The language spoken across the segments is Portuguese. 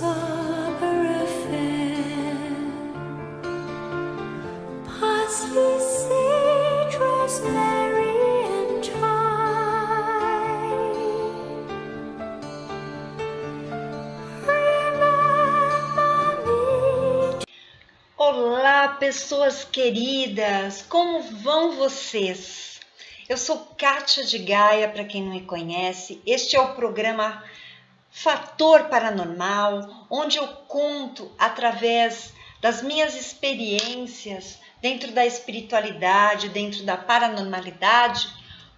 macabre affair. Parsley, sage, rosemary, and thyme. Remember me. Olá, pessoas queridas! Como vão vocês? Eu sou Kátia de Gaia, para quem não me conhece. Este é o programa Fator Paranormal, onde eu conto através das minhas experiências dentro da espiritualidade, dentro da paranormalidade,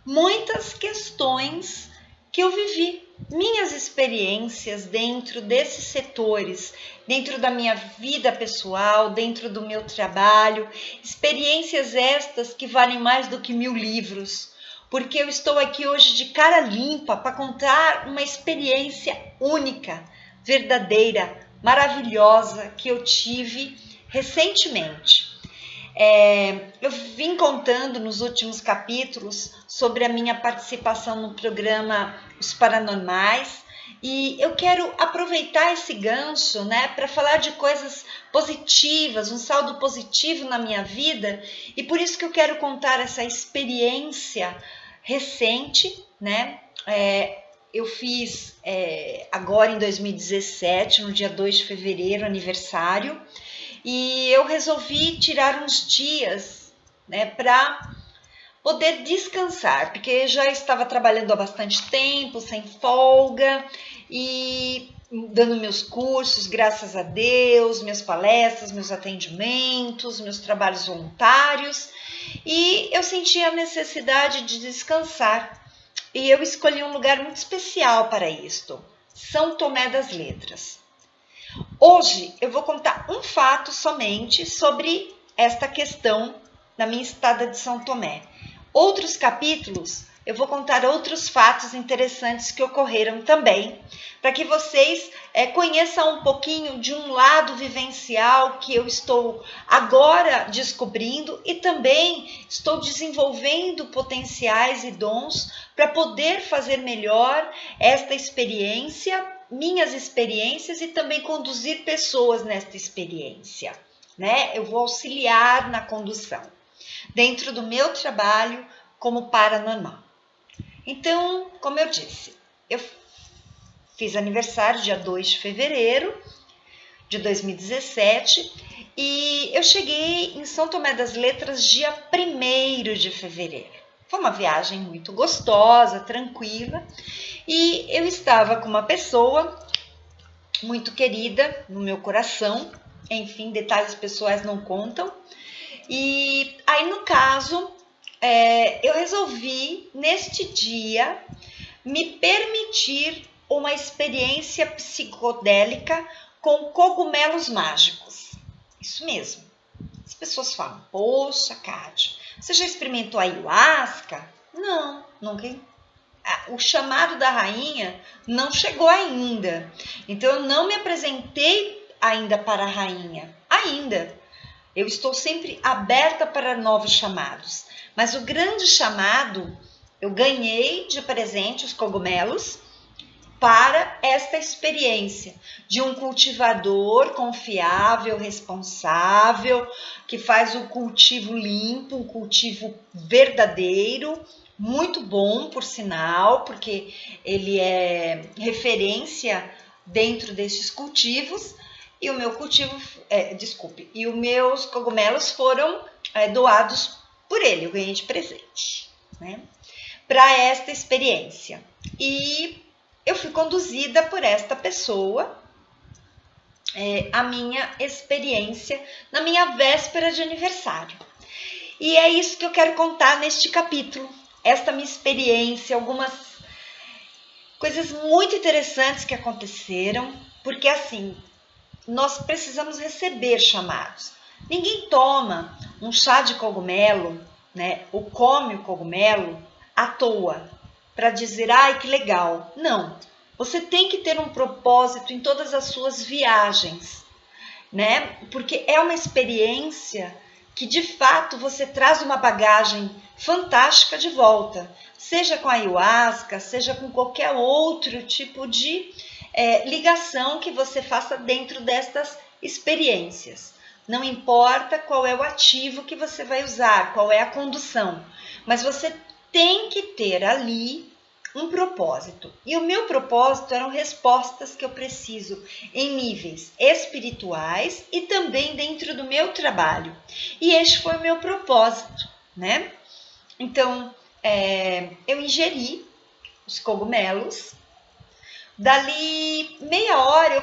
muitas questões que eu vivi, minhas experiências dentro desses setores, dentro da minha vida pessoal, dentro do meu trabalho, experiências estas que valem mais do que 1000 livros, porque eu estou aqui hoje de cara limpa para contar uma experiência única, verdadeira, maravilhosa que eu tive recentemente. Eu vim contando nos últimos capítulos sobre a minha participação no programa Os Paranormais e eu quero aproveitar esse gancho, né, para falar de coisas positivas, um saldo positivo na minha vida, e por isso que eu quero contar essa experiência recente, né? Eu fiz agora em 2017, no dia 2 de fevereiro, aniversário, e eu resolvi tirar uns dias, né, para poder descansar, porque já estava trabalhando há bastante tempo, sem folga, e dando meus cursos, graças a Deus, minhas palestras, meus atendimentos, meus trabalhos voluntários, e eu senti a necessidade de descansar. E eu escolhi um lugar muito especial para isto, São Tomé das Letras. Hoje eu vou contar um fato somente sobre esta questão da minha estada de São Tomé. Outros capítulos eu vou contar outros fatos interessantes que ocorreram também, para que vocês conheçam um pouquinho de um lado vivencial que eu estou agora descobrindo e também estou desenvolvendo potenciais e dons para poder fazer melhor esta experiência, minhas experiências, e também conduzir pessoas nesta experiência, né? Eu vou auxiliar na condução dentro do meu trabalho como paranormal. Então, como eu disse, eu fiz aniversário dia 2 de fevereiro de 2017 e eu cheguei em São Tomé das Letras dia 1º de fevereiro. Foi uma viagem muito gostosa, tranquila, e eu estava com uma pessoa muito querida no meu coração, enfim, detalhes pessoais não contam. E aí, no caso, eu resolvi, neste dia, me permitir uma experiência psicodélica com cogumelos mágicos. Isso mesmo. As pessoas falam, poxa, Kátia, você já experimentou a ayahuasca? Não, nunca. O chamado da rainha não chegou ainda. Então, eu não me apresentei ainda para a rainha. Ainda. Eu estou sempre aberta para novos chamados. Mas o grande chamado, eu ganhei de presente os cogumelos para esta experiência de um cultivador confiável, responsável, que faz o cultivo limpo, um cultivo verdadeiro, muito bom, por sinal, porque ele é referência dentro desses cultivos. E o meu cultivo, e os meus cogumelos foram doados por ele, eu ganhei de presente, né, para esta experiência. E eu fui conduzida por esta pessoa, a minha experiência na minha véspera de aniversário. E é isso que eu quero contar neste capítulo, esta minha experiência, algumas coisas muito interessantes que aconteceram, porque assim, nós precisamos receber chamados. Ninguém toma um chá de cogumelo, né, ou come o cogumelo à toa, para dizer, ai, que legal. Não, você tem que ter um propósito em todas as suas viagens, né, porque é uma experiência que, de fato, você traz uma bagagem fantástica de volta, seja com a ayahuasca, seja com qualquer outro tipo de ligação que você faça dentro destas experiências. Não importa qual é o ativo que você vai usar, qual é a condução, mas você tem que ter ali um propósito. E o meu propósito eram respostas que eu preciso em níveis espirituais e também dentro do meu trabalho. E este foi o meu propósito, né? Então, eu ingeri os cogumelos. Dali meia hora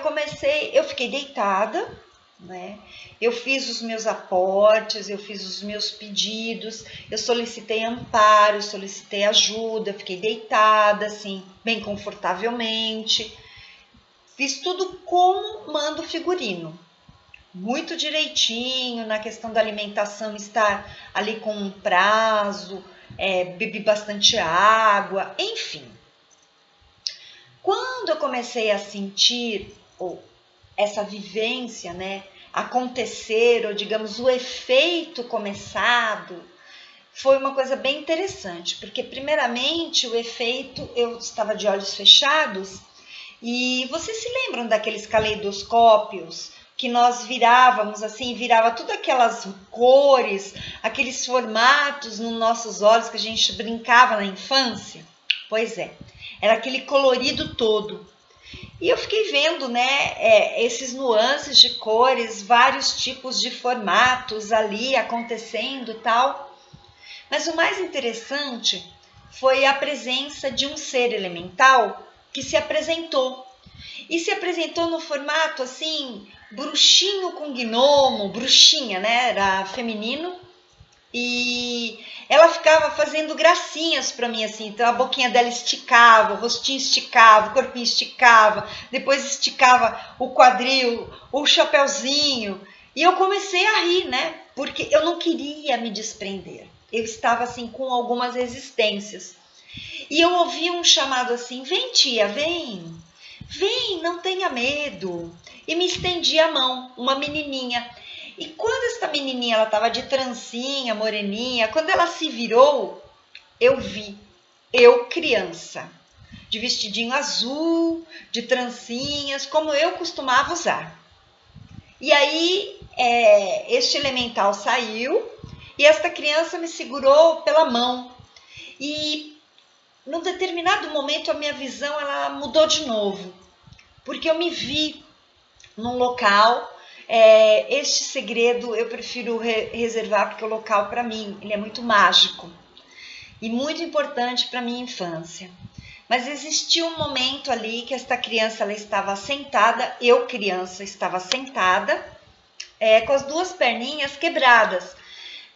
eu fiquei deitada, né? Eu fiz os meus aportes, eu fiz os meus pedidos, eu solicitei amparo, solicitei ajuda, fiquei deitada, assim, bem confortavelmente. Fiz tudo como manda o figurino. Muito direitinho na questão da alimentação, estar ali com um prazo, bebi bastante água, enfim. Quando eu comecei a sentir essa vivência, né, acontecer, ou digamos, o efeito começado, foi uma coisa bem interessante, porque primeiramente o efeito, eu estava de olhos fechados, e vocês se lembram daqueles caleidoscópios que nós virávamos assim, virava tudo aquelas cores, aqueles formatos nos nossos olhos que a gente brincava na infância? Pois é, era aquele colorido todo. E eu fiquei vendo, né, esses nuances de cores, vários tipos de formatos ali acontecendo e tal. Mas o mais interessante foi a presença de um ser elemental que se apresentou. E se apresentou no formato assim, bruxinho com gnomo, bruxinha, né, era feminino. E ela ficava fazendo gracinhas para mim, assim, então a boquinha dela esticava, o rostinho esticava, o corpinho esticava, depois esticava o quadril, o chapeuzinho, e eu comecei a rir, né, porque eu não queria me desprender, eu estava assim com algumas resistências, e eu ouvi um chamado assim, vem tia, vem, não tenha medo, e me estendi a mão, uma menininha. E quando essa menininha, ela estava de trancinha, moreninha, quando ela se virou, eu vi, eu criança, de vestidinho azul, de trancinhas, como eu costumava usar. E aí, este elemental saiu e esta criança me segurou pela mão. E num determinado momento a minha visão ela mudou de novo, porque eu me vi num local. Este segredo eu prefiro reservar porque o local para mim ele é muito mágico e muito importante para minha infância. Mas existia um momento ali que esta criança ela estava sentada, eu criança estava sentada, com as duas perninhas quebradas.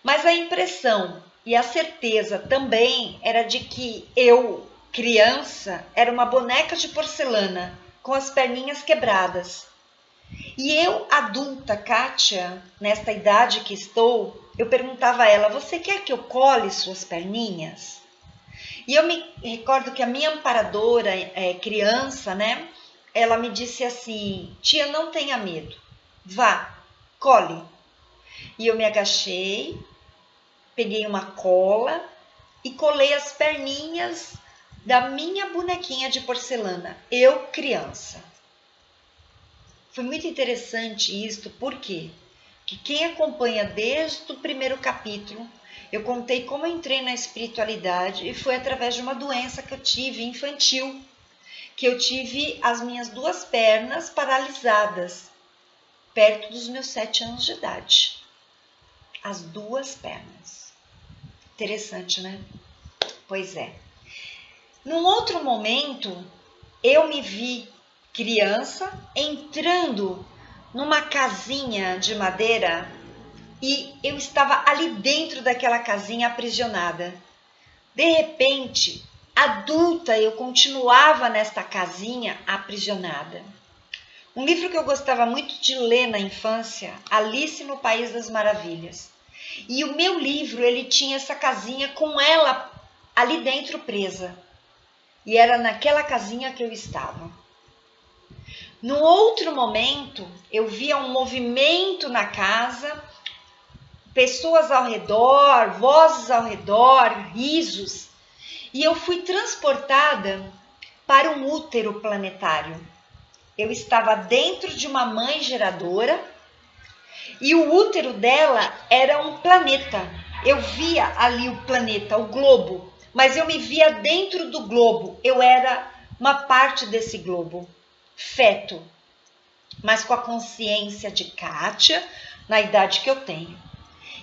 Mas a impressão e a certeza também era de que eu, criança, era uma boneca de porcelana com as perninhas quebradas. E eu, adulta, Kátia, nesta idade que estou, eu perguntava a ela, você quer que eu cole suas perninhas? E eu me recordo que a minha amparadora, criança, né? Ela me disse assim, tia, não tenha medo, vá, cole. E eu me agachei, peguei uma cola e colei as perninhas da minha bonequinha de porcelana, eu, criança. Foi muito interessante isso, por quê? Porque quem acompanha desde o primeiro capítulo, eu contei como eu entrei na espiritualidade e foi através de uma doença que eu tive infantil, que eu tive as minhas duas pernas paralisadas, perto dos meus 7 anos de idade. As duas pernas. Interessante, né? Pois é. Num outro momento, eu me vi criança entrando numa casinha de madeira e eu estava ali dentro daquela casinha aprisionada. De repente, adulta, eu continuava nesta casinha aprisionada. Um livro que eu gostava muito de ler na infância, Alice no País das Maravilhas. E o meu livro, ele tinha essa casinha com ela ali dentro presa. E era naquela casinha que eu estava. No outro momento, eu via um movimento na casa, pessoas ao redor, vozes ao redor, risos, e eu fui transportada para um útero planetário. eu estava dentro de uma mãe geradora e o útero dela era um planeta. Eu via ali o planeta, o globo, mas eu me via dentro do globo. Eu era uma parte desse globo, feto, mas com a consciência de Kátia, na idade que eu tenho.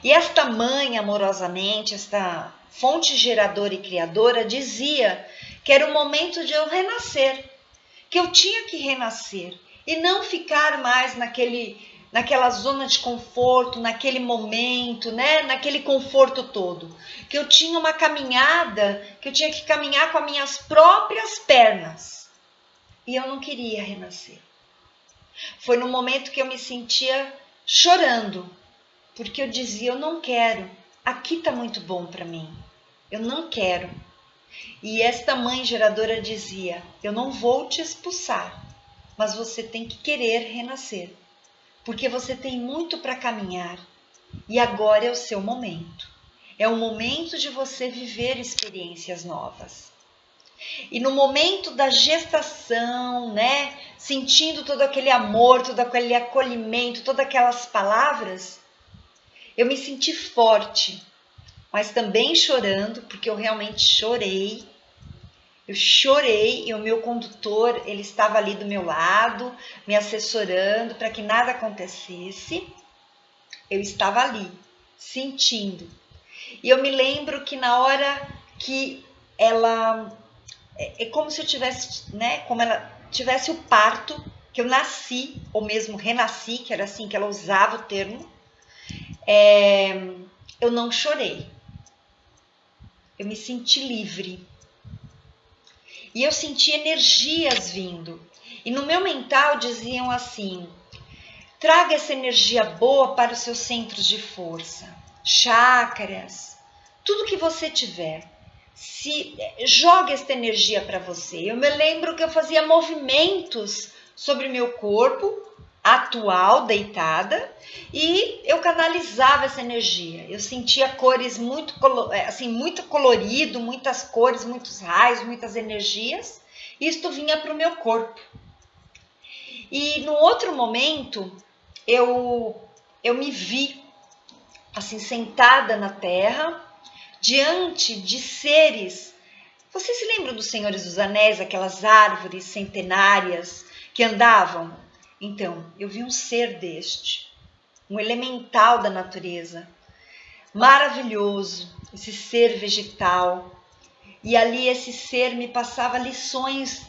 E esta mãe, amorosamente, esta fonte geradora e criadora, dizia que era o momento de eu renascer, que eu tinha que renascer e não ficar mais naquela zona de conforto, naquele momento, né? Naquele conforto todo. Que eu tinha uma caminhada, que eu tinha que caminhar com as minhas próprias pernas. E eu não queria renascer. Foi no momento que eu me sentia chorando, porque eu dizia, eu não quero, aqui está muito bom para mim, eu não quero. E esta mãe geradora dizia, eu não vou te expulsar, mas você tem que querer renascer, porque você tem muito para caminhar e agora é o seu momento. É o momento de você viver experiências novas. E no momento da gestação, né, sentindo todo aquele amor, todo aquele acolhimento, todas aquelas palavras, eu me senti forte, mas também chorando, porque eu realmente chorei. Eu chorei e o meu condutor, ele estava ali do meu lado, me assessorando para que nada acontecesse. Eu estava ali, sentindo. E eu me lembro que na hora que ela... É como se eu tivesse, né? Como ela tivesse o parto, que eu nasci, ou mesmo renasci, que era assim que ela usava o termo. Eu não chorei. Eu me senti livre. E eu senti energias vindo. E no meu mental diziam assim, traga essa energia boa para os seus centros de força, chakras, tudo que você tiver. Joga esta energia para você. Eu me lembro que eu fazia movimentos sobre meu corpo atual, deitada, e eu canalizava essa energia. Eu sentia cores muito colorido, muitas cores, muitos raios, muitas energias. Isto vinha para o meu corpo. E no outro momento, eu me vi assim sentada na terra, diante de seres. Vocês se lembram dos Senhores dos Anéis, aquelas árvores centenárias que andavam? Então, eu vi um ser deste, um elemental da natureza, maravilhoso, esse ser vegetal. E ali esse ser me passava lições,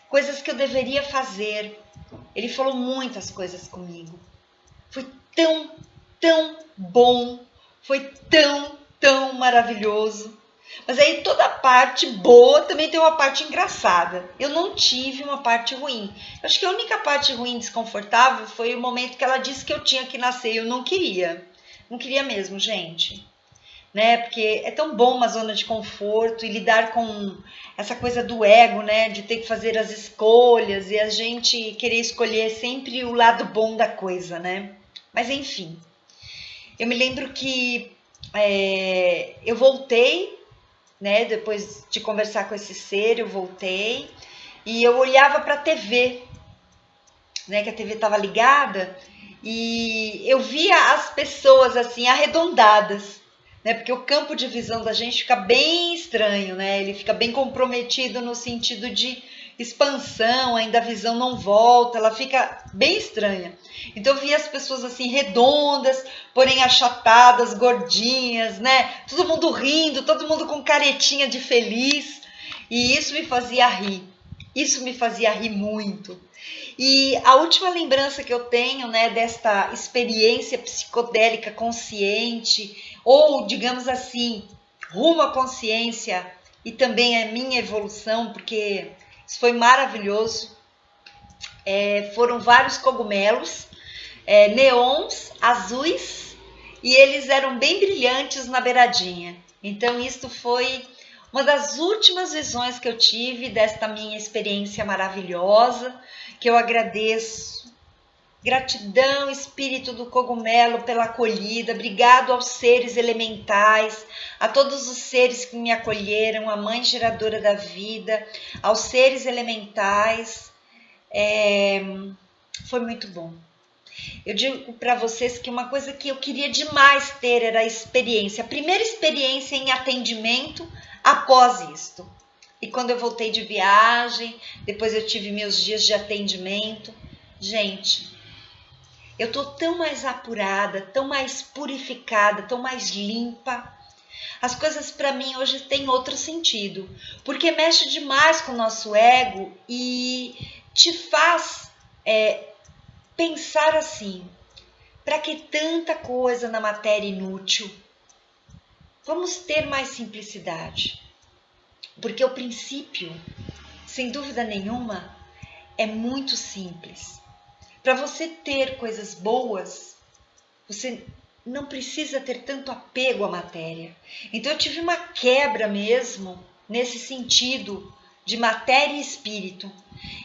coisas que eu deveria fazer. Ele falou muitas coisas comigo. Foi tão bom, foi tão maravilhoso. Mas aí toda a parte boa também tem uma parte engraçada. Eu não tive uma parte ruim. Eu acho que a única parte ruim, desconfortável, foi o momento que ela disse que eu tinha que nascer. Eu não queria. Não queria mesmo, gente. Né? Porque é tão bom uma zona de conforto e lidar com essa coisa do ego, né? De ter que fazer as escolhas e a gente querer escolher sempre o lado bom da coisa, né? Mas enfim. Eu me lembro que eu voltei, né? Depois de conversar com esse ser, eu voltei e eu olhava para a TV, né? Que a TV estava ligada e eu via as pessoas assim arredondadas, né? Porque o campo de visão da gente fica bem estranho, né? Ele fica bem comprometido no sentido de expansão, ainda a visão não volta, ela fica bem estranha. Então eu via as pessoas assim redondas, porém achatadas, gordinhas, né? Todo mundo rindo, todo mundo com caretinha de feliz. E isso me fazia rir. Isso me fazia rir muito. E a última lembrança que eu tenho, né, desta experiência psicodélica consciente, ou digamos assim, rumo à consciência e também a minha evolução, porque isso foi maravilhoso. Foram vários cogumelos, neons, azuis, e eles eram bem brilhantes na beiradinha. Então, isto foi uma das últimas visões que eu tive desta minha experiência maravilhosa, que eu agradeço. Gratidão, espírito do cogumelo, pela acolhida. Obrigado aos seres elementais, a todos os seres que me acolheram, a mãe geradora da vida, aos seres elementais. Foi muito bom. Eu digo para vocês que uma coisa que eu queria demais ter era a experiência, a primeira experiência em atendimento após isto. E quando eu voltei de viagem, depois eu tive meus dias de atendimento. Gente, eu tô tão mais apurada, tão mais purificada, tão mais limpa. As coisas para mim hoje têm outro sentido, porque mexe demais com o nosso ego e te faz pensar assim: para que tanta coisa na matéria inútil? Vamos ter mais simplicidade, porque o princípio, sem dúvida nenhuma, é muito simples. Para você ter coisas boas, você não precisa ter tanto apego à matéria. Então eu tive uma quebra mesmo nesse sentido de matéria e espírito.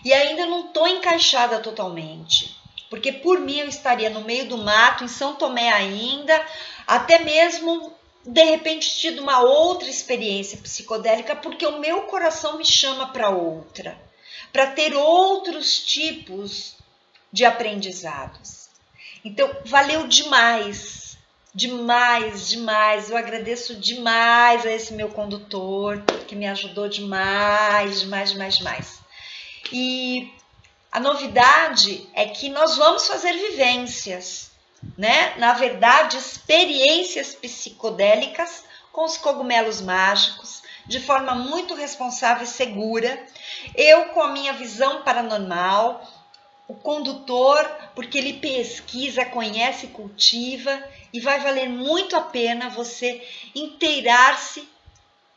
E ainda não estou encaixada totalmente, porque por mim eu estaria no meio do mato, em São Tomé ainda, até mesmo de repente tido uma outra experiência psicodélica, porque o meu coração me chama para outra, para ter outros tipos de aprendizados. Então, valeu demais, demais, demais. Eu agradeço demais a esse meu condutor, que me ajudou demais, demais, demais, demais. E a novidade é que nós vamos fazer vivências, né? Na verdade, experiências psicodélicas com os cogumelos mágicos, de forma muito responsável e segura. Eu com a minha visão paranormal, o condutor, porque ele pesquisa, conhece, cultiva, e vai valer muito a pena você inteirar-se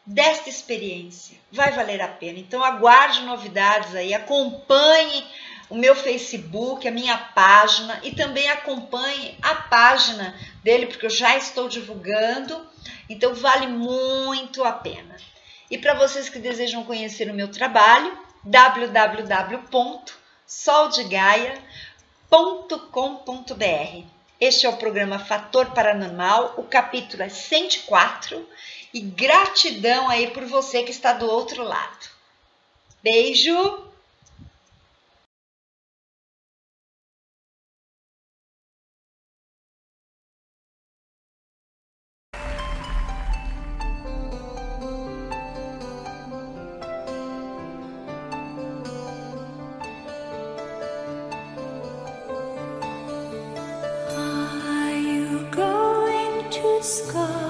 desta experiência. Vai valer a pena. Então aguarde novidades aí, acompanhe o meu Facebook, a minha página, e também acompanhe a página dele, porque eu já estou divulgando, então vale muito a pena. E para vocês que desejam conhecer o meu trabalho, www.soldegaia.com.br. Este é o programa Fator Paranormal, o capítulo é 104, e gratidão aí por você que está do outro lado. Beijo! Are you going to sky?